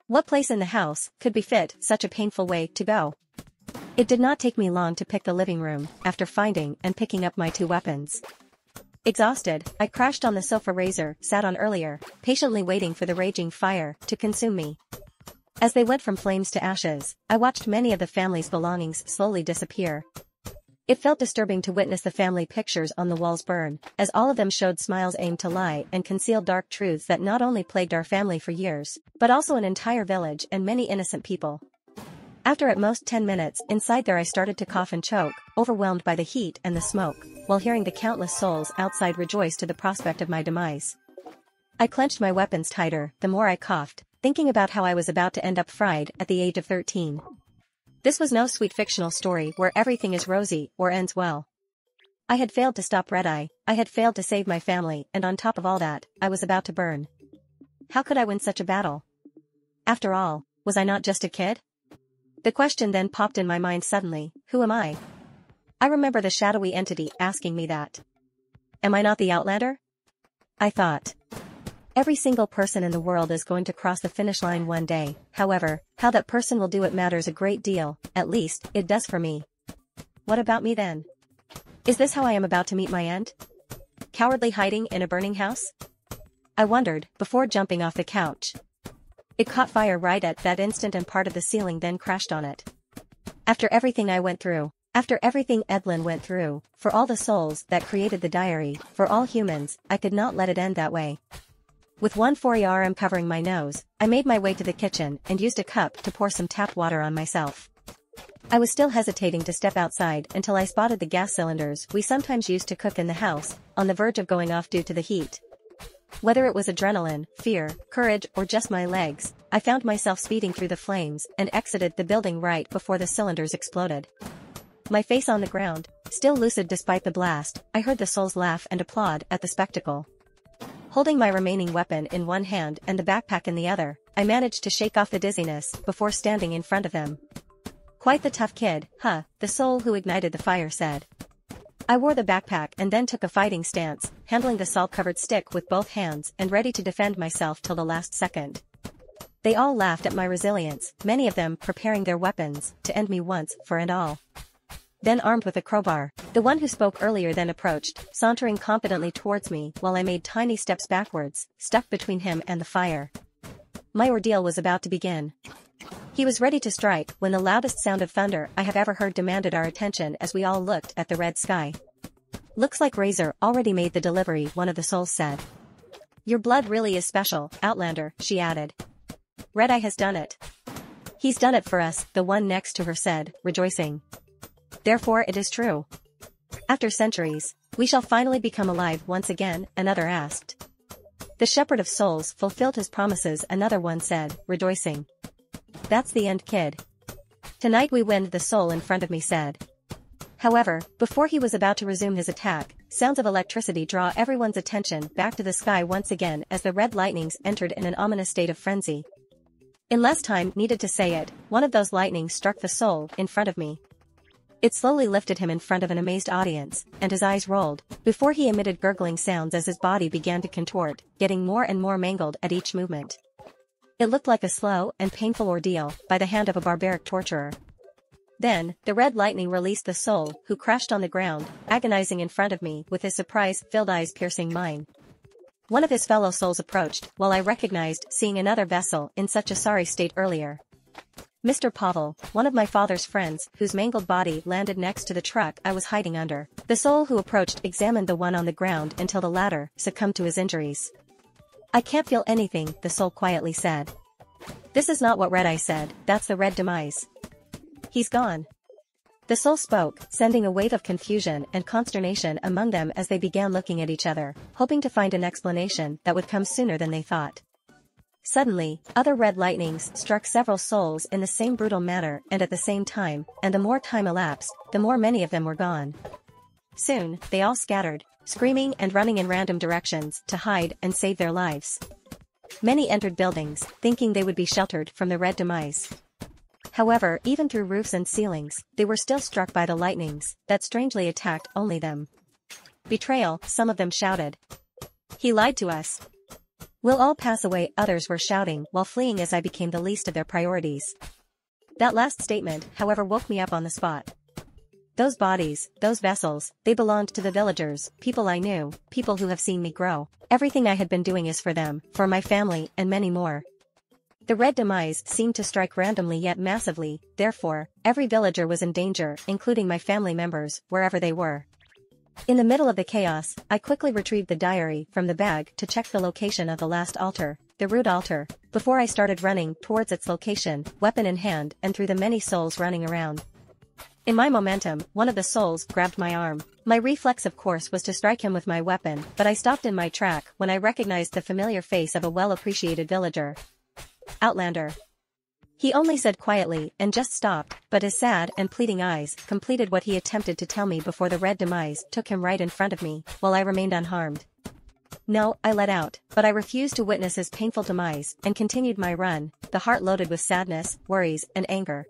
What place in the house could befit such a painful way to go? It did not take me long to pick the living room, after finding and picking up my two weapons. Exhausted, I crashed on the sofa Razor sat on earlier, patiently waiting for the raging fire to consume me. As they went from flames to ashes, I watched many of the family's belongings slowly disappear. It felt disturbing to witness the family pictures on the walls burn, as all of them showed smiles aimed to lie and conceal dark truths that not only plagued our family for years, but also an entire village and many innocent people. After at most 10 minutes inside there I started to cough and choke, overwhelmed by the heat and the smoke, while hearing the countless souls outside rejoice to the prospect of my demise. I clenched my weapons tighter the more I coughed, thinking about how I was about to end up fried at the age of 13. This was no sweet fictional story where everything is rosy or ends well. I had failed to stop Redeye, I had failed to save my family, and on top of all that, I was about to burn. How could I win such a battle? After all, was I not just a kid? The question then popped in my mind suddenly, who am I? I remember the shadowy entity asking me that. Am I not the Outlander? I thought. Every single person in the world is going to cross the finish line one day, however, how that person will do it matters a great deal, at least, it does for me. What about me then? Is this how I am about to meet my end? Cowardly hiding in a burning house? I wondered, before jumping off the couch. It caught fire right at that instant and part of the ceiling then crashed on it. After everything I went through, after everything Edlin went through, for all the souls that created the diary, for all humans, I could not let it end that way. With one Forager covering my nose, I made my way to the kitchen and used a cup to pour some tap water on myself. I was still hesitating to step outside until I spotted the gas cylinders we sometimes used to cook in the house, on the verge of going off due to the heat. Whether it was adrenaline, fear, courage, or just my legs, I found myself speeding through the flames and exited the building right before the cylinders exploded. My face on the ground, still lucid despite the blast, I heard the souls laugh and applaud at the spectacle. Holding my remaining weapon in one hand and the backpack in the other, I managed to shake off the dizziness before standing in front of them. Quite the tough kid, huh, the soul who ignited the fire said. I wore the backpack and then took a fighting stance, handling the salt-covered stick with both hands and ready to defend myself till the last second. They all laughed at my resilience, many of them preparing their weapons to end me once for and all. Then armed with a crowbar, the one who spoke earlier then approached, sauntering confidently towards me while I made tiny steps backwards, stuck between him and the fire. My ordeal was about to begin. He was ready to strike when the loudest sound of thunder I have ever heard demanded our attention as we all looked at the red sky. Looks like Razor already made the delivery, one of the souls said. Your blood really is special, Outlander, she added. Redeye has done it. He's done it for us, the one next to her said, rejoicing. Therefore it is true. After centuries, we shall finally become alive once again, another asked. The Shepherd of Souls fulfilled his promises, another one said, rejoicing. That's the end, kid. Tonight we win, the soul in front of me said. However, before he was about to resume his attack, sounds of electricity draw everyone's attention back to the sky once again as the red lightnings entered in an ominous state of frenzy. In less time needed to say it, one of those lightnings struck the soul in front of me. It slowly lifted him in front of an amazed audience, and his eyes rolled, before he emitted gurgling sounds as his body began to contort, getting more and more mangled at each movement. It looked like a slow and painful ordeal, by the hand of a barbaric torturer. Then, the red lightning released the soul, who crashed on the ground, agonizing in front of me with his surprise-filled eyes piercing mine. One of his fellow souls approached, while I recognized seeing another vessel in such a sorry state earlier. Mr. Pavel, one of my father's friends, whose mangled body landed next to the truck I was hiding under. The soul who approached examined the one on the ground until the latter succumbed to his injuries. I can't feel anything, the soul quietly said. This is not what Redeye said, that's the Red Demise. He's gone. The soul spoke, sending a wave of confusion and consternation among them as they began looking at each other, hoping to find an explanation that would come sooner than they thought. Suddenly, other red lightnings struck several souls in the same brutal manner and at the same time, and the more time elapsed, the more many of them were gone. Soon, they all scattered, screaming and running in random directions to hide and save their lives. Many entered buildings, thinking they would be sheltered from the Red Demise. However, even through roofs and ceilings, they were still struck by the lightnings that strangely attacked only them. Betrayal, some of them shouted. He lied to us. We'll all pass away, others were shouting while fleeing as I became the least of their priorities. That last statement, however, woke me up on the spot. Those bodies, those vessels, they belonged to the villagers, people I knew, people who have seen me grow. Everything I had been doing is for them, for my family, and many more. The Red Demise seemed to strike randomly yet massively, therefore, every villager was in danger, including my family members, wherever they were. In the middle of the chaos, I quickly retrieved the diary from the bag to check the location of the last altar, the root altar, before I started running towards its location, weapon in hand and through the many souls running around. In my momentum, one of the souls grabbed my arm. My reflex of course was to strike him with my weapon, but I stopped in my track when I recognized the familiar face of a well-appreciated villager. Outlander. He only said quietly and just stopped, but his sad and pleading eyes completed what he attempted to tell me before the Red Demise took him right in front of me, while I remained unharmed. No, I let out, but I refused to witness his painful demise and continued my run, the heart loaded with sadness, worries, and anger.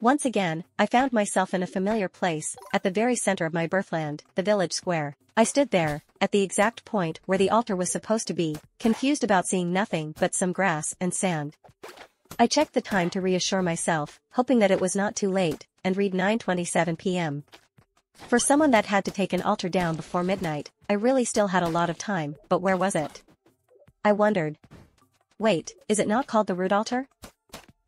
Once again, I found myself in a familiar place, at the very center of my birthland, the village square. I stood there, at the exact point where the altar was supposed to be, confused about seeing nothing but some grass and sand. I checked the time to reassure myself, hoping that it was not too late, and read 9:27 p.m. For someone that had to take an altar down before midnight, I really still had a lot of time, but where was it? I wondered. Wait, is it not called the root altar?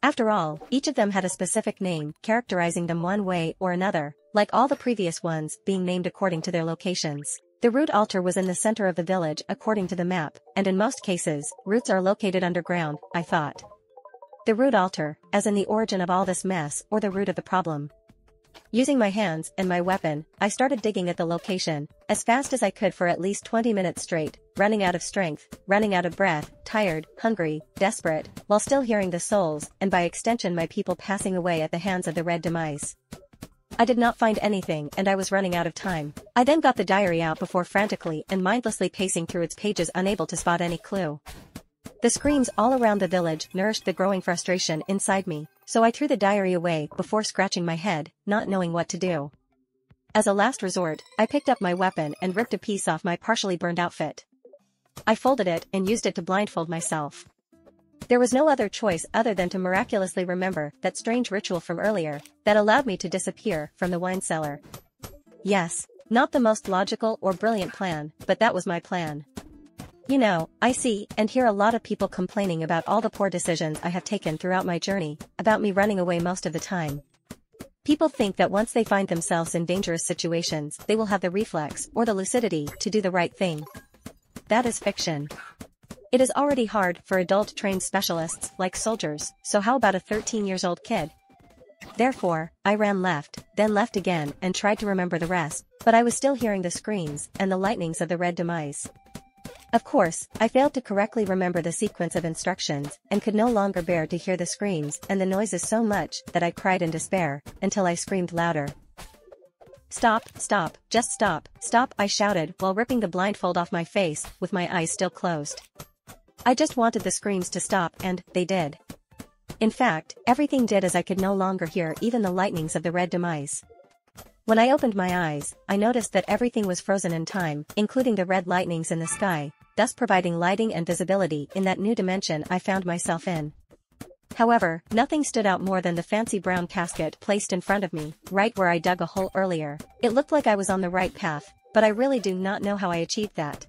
After all, each of them had a specific name, characterizing them one way or another, like all the previous ones being named according to their locations. The root altar was in the center of the village according to the map, and in most cases, roots are located underground, I thought. The root altar, as in the origin of all this mess or the root of the problem. Using my hands and my weapon, I started digging at the location, as fast as I could for at least 20 minutes straight, running out of strength, running out of breath, tired, hungry, desperate, while still hearing the souls, and by extension my people passing away at the hands of the Red Demise. I did not find anything and I was running out of time. I then got the diary out before frantically and mindlessly pacing through its pages, unable to spot any clue. The screams all around the village nourished the growing frustration inside me, so I threw the diary away before scratching my head, not knowing what to do. As a last resort, I picked up my weapon and ripped a piece off my partially burned outfit. I folded it and used it to blindfold myself. There was no other choice other than to miraculously remember that strange ritual from earlier that allowed me to disappear from the wine cellar. Yes, not the most logical or brilliant plan, but that was my plan. You know, I see and hear a lot of people complaining about all the poor decisions I have taken throughout my journey, about me running away most of the time. People think that once they find themselves in dangerous situations, they will have the reflex or the lucidity to do the right thing. That is fiction. It is already hard for adult trained specialists like soldiers, so how about a 13-year-old kid? Therefore, I ran left, then left again and tried to remember the rest, but I was still hearing the screams and the lightnings of the Red Demise. Of course, I failed to correctly remember the sequence of instructions and could no longer bear to hear the screams and the noises so much that I cried in despair, until I screamed louder. Stop, stop, just stop, stop, I shouted while ripping the blindfold off my face, with my eyes still closed. I just wanted the screams to stop and, they did. In fact, everything did as I could no longer hear even the lightnings of the Red Demise. When I opened my eyes, I noticed that everything was frozen in time, including the red lightnings in the sky, thus providing lighting and visibility in that new dimension I found myself in. However, nothing stood out more than the fancy brown casket placed in front of me, right where I dug a hole earlier. It looked like I was on the right path, but I really do not know how I achieved that.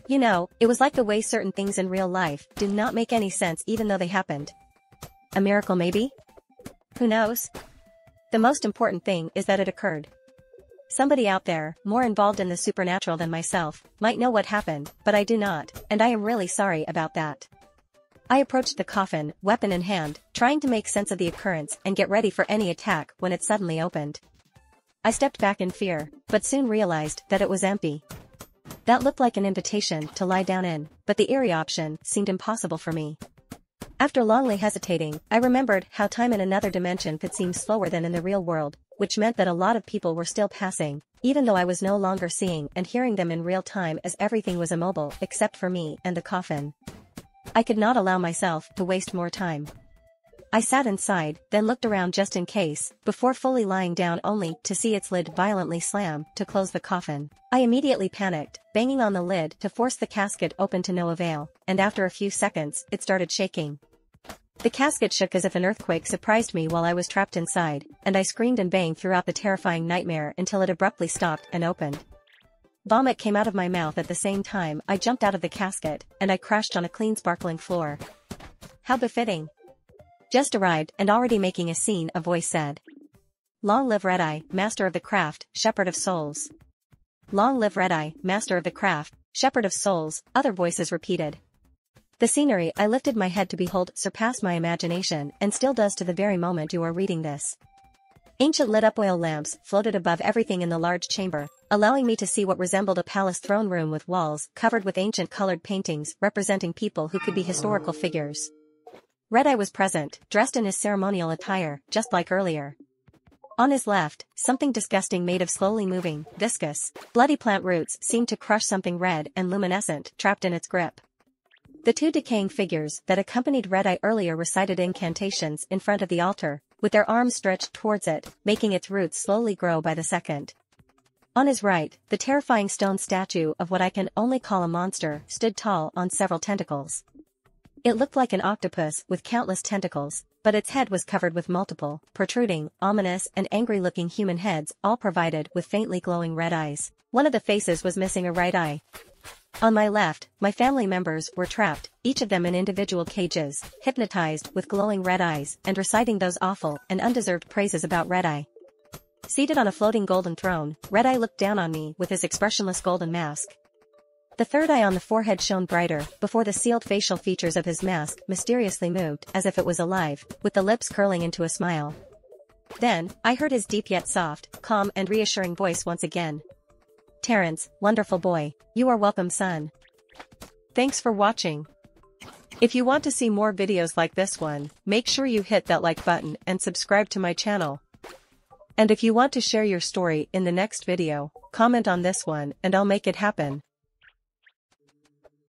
You know, it was like the way certain things in real life do not make any sense even though they happened. A miracle maybe? Who knows? The most important thing is that it occurred. Somebody out there, more involved in the supernatural than myself, might know what happened, but I do not, and I am really sorry about that. I approached the coffin, weapon in hand, trying to make sense of the occurrence and get ready for any attack when it suddenly opened. I stepped back in fear, but soon realized that it was empty. That looked like an invitation to lie down in, but the eerie option seemed impossible for me. After longly hesitating, I remembered how time in another dimension could seem slower than in the real world, which meant that a lot of people were still passing, even though I was no longer seeing and hearing them in real time as everything was immobile except for me and the coffin. I could not allow myself to waste more time. I sat inside, then looked around just in case, before fully lying down only to see its lid violently slam to close the coffin. I immediately panicked, banging on the lid to force the casket open to no avail, and after a few seconds, it started shaking. The casket shook as if an earthquake surprised me while I was trapped inside, and I screamed and banged throughout the terrifying nightmare until it abruptly stopped and opened. Vomit came out of my mouth at the same time I jumped out of the casket, and I crashed on a clean sparkling floor. How befitting. Just arrived and already making a scene, a voice said. Long live Redeye, master of the craft, shepherd of souls. Long live Redeye, master of the craft, shepherd of souls, other voices repeated. The scenery I lifted my head to behold surpassed my imagination and still does to the very moment you are reading this. Ancient lit-up oil lamps floated above everything in the large chamber, allowing me to see what resembled a palace throne room with walls covered with ancient colored paintings representing people who could be historical figures. Redeye was present, dressed in his ceremonial attire, just like earlier. On his left, something disgusting made of slowly moving, viscous, bloody plant roots seemed to crush something red and luminescent trapped in its grip. The two decaying figures that accompanied Redeye earlier recited incantations in front of the altar, with their arms stretched towards it, making its roots slowly grow by the second. On his right, the terrifying stone statue of what I can only call a monster stood tall on several tentacles. It looked like an octopus with countless tentacles, but its head was covered with multiple, protruding, ominous and angry-looking human heads, all provided with faintly glowing red eyes. One of the faces was missing a right eye. On my left, my family members were trapped, each of them in individual cages, hypnotized with glowing red eyes and reciting those awful and undeserved praises about Redeye. Seated on a floating golden throne, Redeye looked down on me with his expressionless golden mask. The third eye on the forehead shone brighter before the sealed facial features of his mask mysteriously moved as if it was alive, with the lips curling into a smile. Then, I heard his deep yet soft, calm and reassuring voice once again. Terrence, wonderful boy, you are welcome, son. Thanks for watching. If you want to see more videos like this one, make sure you hit that like button and subscribe to my channel. And if you want to share your story in the next video, comment on this one and I'll make it happen.